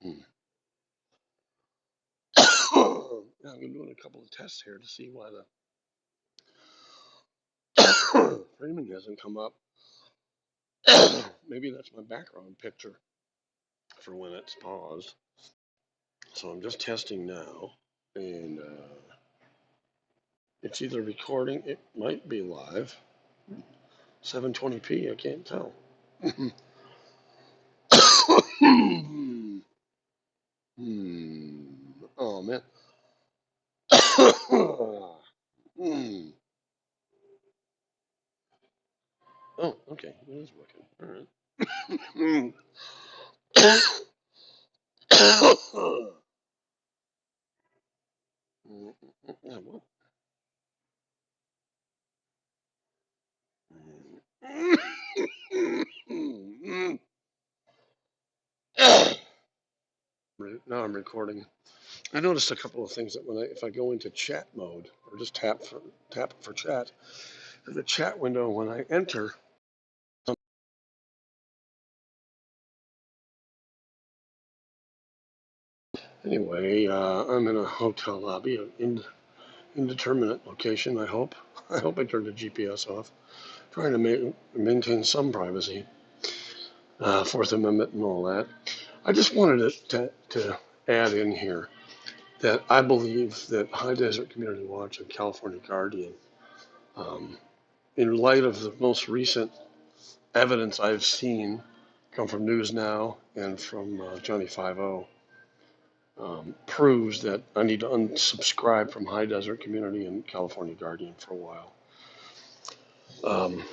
Hmm. I've been doing a couple of tests here to see why the framing hasn't come up. Maybe that's my background picture for when it's paused. So I'm just testing now, and it's either recording. It might be live. 720p. I can't tell. Hmm. Oh man. Hmm. Oh, okay. It is working. All right. Yeah, what? Now I'm recording. I noticed a couple of things that if I go into chat mode or just tap for chat, the chat window when I enter. Anyway, I'm in a hotel lobby, an indeterminate location. I hope. I hope I turned the GPS off. Trying to maintain some privacy, Fourth Amendment and all that. I just wanted to add in here that I believe that High Desert Community Watch and California Guardian, um, in light of the most recent evidence I've seen come from News Now and from Johnny 50, proves that I need to unsubscribe from High Desert Community and California Guardian for a while. Um,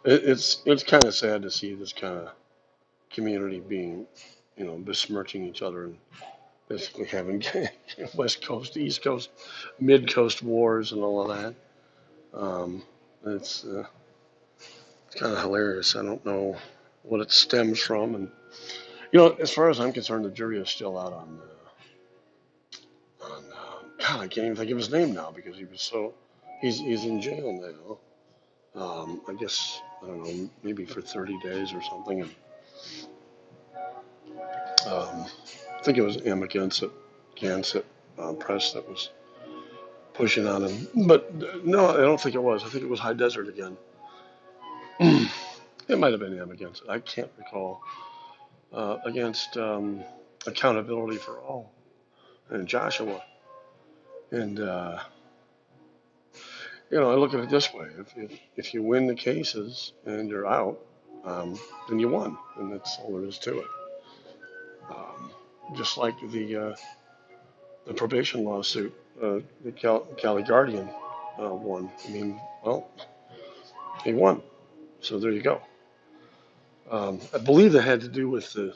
it's kind of sad to see this kind of community being, besmirching each other and basically having West Coast, East Coast, Mid Coast wars and all of that. Um, it's kind of hilarious. I don't know what it stems from, and as far as I'm concerned, the jury is still out on God. I can't even think of his name now because he's in jail now. I guess I don't know, maybe for 30 days or something. And, I think it was Gansett Press that was pushing on him. But no, I don't think it was. I think it was High Desert again. It might have been him against it. I can't recall. Against Accountability for All and Joshua. And, I look at it this way. If you win the cases and you're out, then you won. And that's all there is to it. Um, just like the probation lawsuit, the Cali Guardian won. I mean, well, he won. So there you go. I believe that had to do with if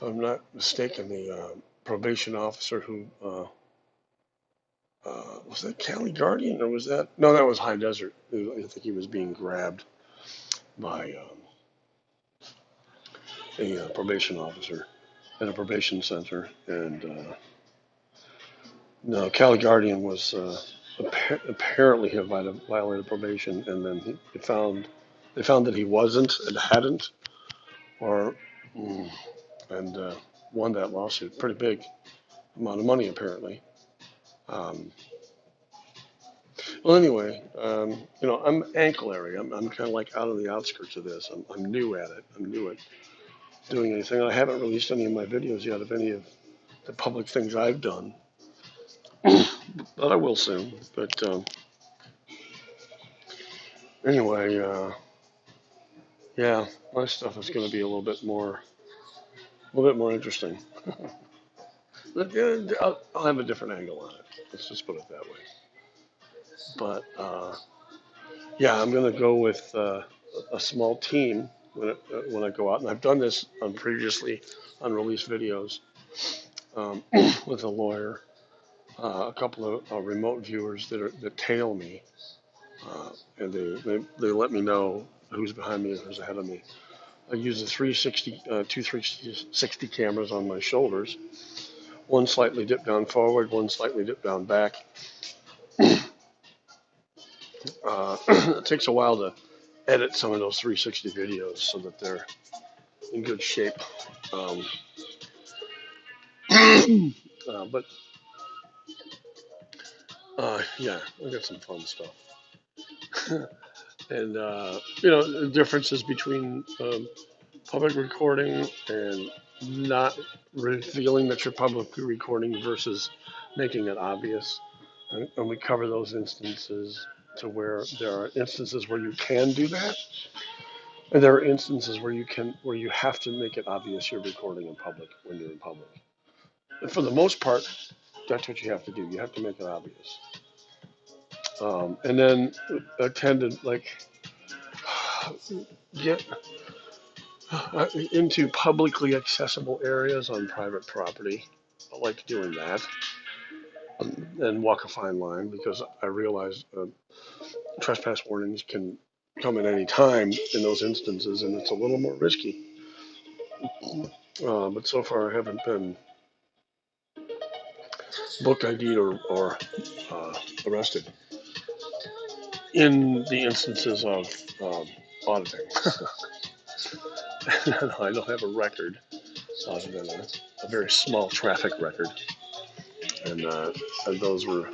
I'm not mistaken, the probation officer who was that Cali Guardian or was that no? That was High Desert. I think he was being grabbed by a probation officer at a probation center, and no, Cali Guardian was apparently had violated probation, and then they found that he wasn't and hadn't, or mm, and won that lawsuit. Pretty big amount of money apparently. Um, well, anyway, I'm ancillary. I'm kind of like out on the outskirts of this. I'm new at it. I'm new at doing anything. I haven't released any of my videos yet of any of the public things I've done, but I will soon. But anyway, yeah, my stuff is going to be a little bit more interesting. But, I'll have a different angle on it. Let's just put it that way. But yeah, I'm going to go with a small team when I go out, and I've done this on previously unreleased videos with a lawyer, a couple of remote viewers that tail me, and they let me know who's behind me and who's ahead of me. I use the 360 cameras on my shoulders, one slightly dipped down forward, one slightly dipped down back. It takes a while to edit some of those 360 videos so that they're in good shape. Um, but yeah, I got some fun stuff. And the differences between public recording and not revealing that you're publicly recording versus making it obvious. And we cover those instances to where there are instances where you can do that, and there are instances where you have to make it obvious you're recording in public when you're in public. And for the most part, that's what you have to do. You have to make it obvious. And then attended like get into publicly accessible areas on private property. I like doing that and walk a fine line because I realize trespass warnings can come at any time in those instances, and it's a little more risky. But so far, I haven't been booked, ID'd, or arrested in the instances of auditing. I don't have a record other than a very small traffic record, and those were,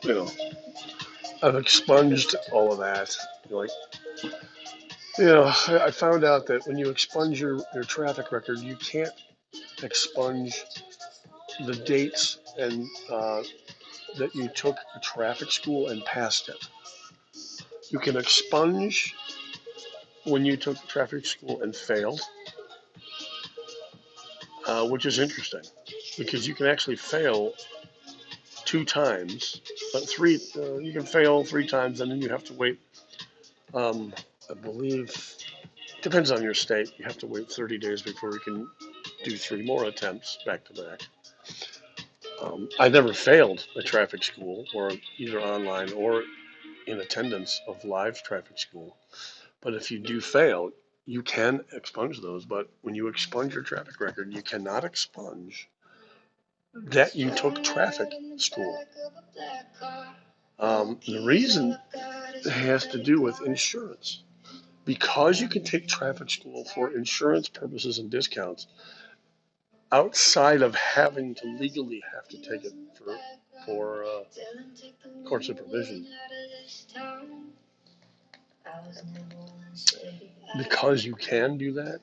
you know, I've expunged all of that. Like, I found out that when you expunge your traffic record, you can't expunge the dates and that you took a traffic school and passed it. You can expunge when you took traffic school and failed, which is interesting because you can actually fail 2 times, but three. You can fail 3 times, and then you have to wait. I believe depends on your state. You have to wait 30 days before you can do 3 more attempts back to back. I never failed a traffic school, or either online or in attendance of live traffic school. But if you do fail, you can expunge those. But when you expunge your traffic record, you cannot expunge that you took traffic school. The reason has to do with insurance. Because you can take traffic school for insurance purposes and discounts, outside of having to legally have to take it for court supervision, because you can do that,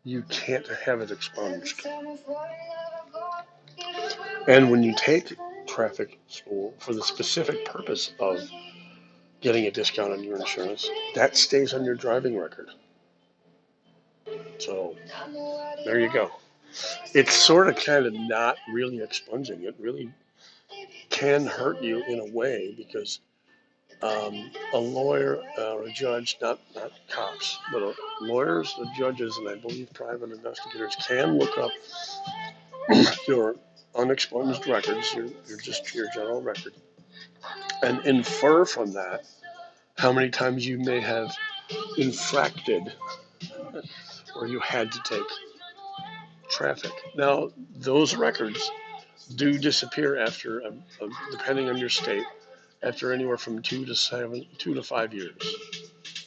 you can't have it expunged. And when you take traffic school for the specific purpose of getting a discount on your insurance, that stays on your driving record. So there you go. It's sort of kind of not really expunging. It really can hurt you in a way because a lawyer or a judge, not cops, but lawyers, the judges, and I believe private investigators can look up your unexpunged records, your general record, and infer from that how many times you may have infracted or you had to take traffic. Now, those records do disappear after, depending on your state, after anywhere from 2 to 5 years.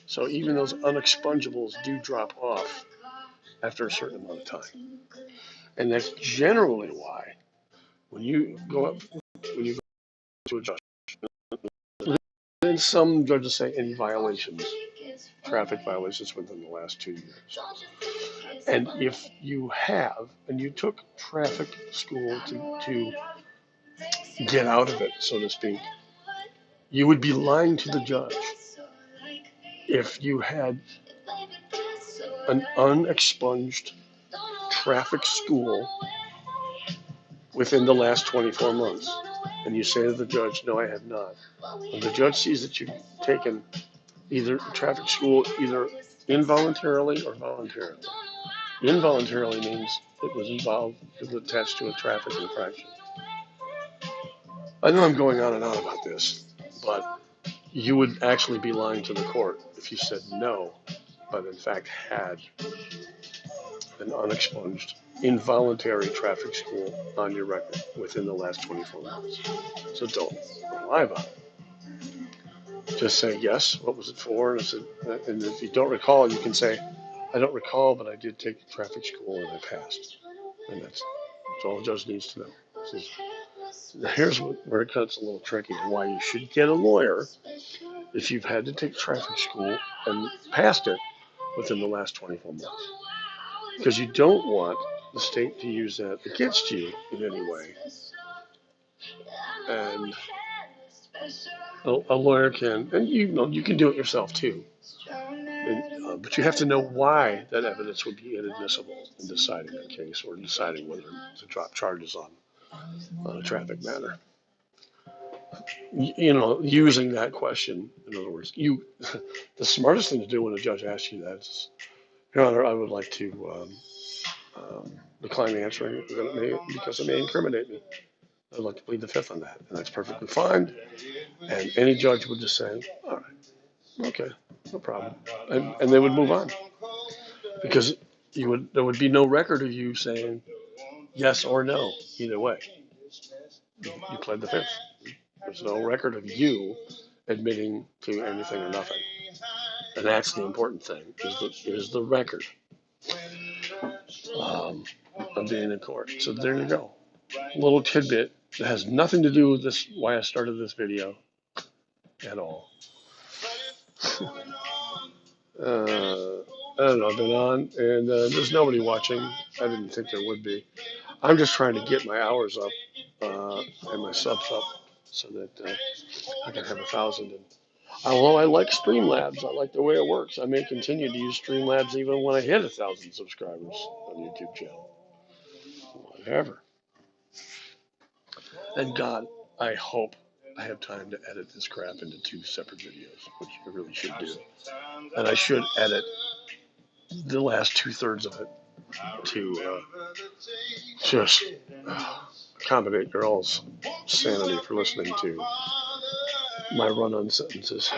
So even those unexpungables do drop off after a certain amount of time. And that's generally why when you go to a judge, then some judges say any violations, traffic violations within the last 2 years. And if you have, and you took traffic school to get out of it, so to speak, you would be lying to the judge if you had an unexpunged traffic school within the last 24 months. And you say to the judge, no, I have not. And the judge sees that you've taken either traffic school either involuntarily or voluntarily. Involuntarily means it was attached to a traffic infraction. I know I'm going on and on about this, but you would actually be lying to the court if you said no, but in fact had an unexpunged involuntary traffic school on your record within the last 24 months. So don't lie about it. Just say yes. What was it for? And if you don't recall, you can say, I don't recall, but I did take traffic school and I passed. And that's all the judge needs to know. Says, here's where it gets a little tricky and why you should get a lawyer if you've had to take traffic school and passed it within the last 24 months. Because you don't want the state to use that against you in any way. And a lawyer can, and you can do it yourself too. But you have to know why that evidence would be inadmissible in deciding a case or deciding whether to drop charges on a traffic matter. Using that question, in other words, the smartest thing to do when a judge asks you that is, Your Honor, I would like to decline answering because it may incriminate me. I'd like to plead the fifth on that, and that's perfectly fine. And any judge would just say, all right, okay, no problem, and they would move on because there would be no record of you saying yes or no either way. You pled the fifth. There's no record of you admitting to anything or nothing, and that's the important thing is the record of being in court. So there you go, a little tidbit that has nothing to do with this. Why I started this video at all. I don't know, I've been on, and there's nobody watching. I didn't think there would be. I'm just trying to get my hours up and my subs up so that I can have 1,000. And although I like Streamlabs, I like the way it works. I may continue to use Streamlabs even when I hit 1,000 subscribers on the YouTube channel. Whatever. And God, I hope I have time to edit this crap into 2 separate videos, which I really should do. And I should edit the last 2/3 of it to just accommodate your all's sanity for listening to my run-on sentences.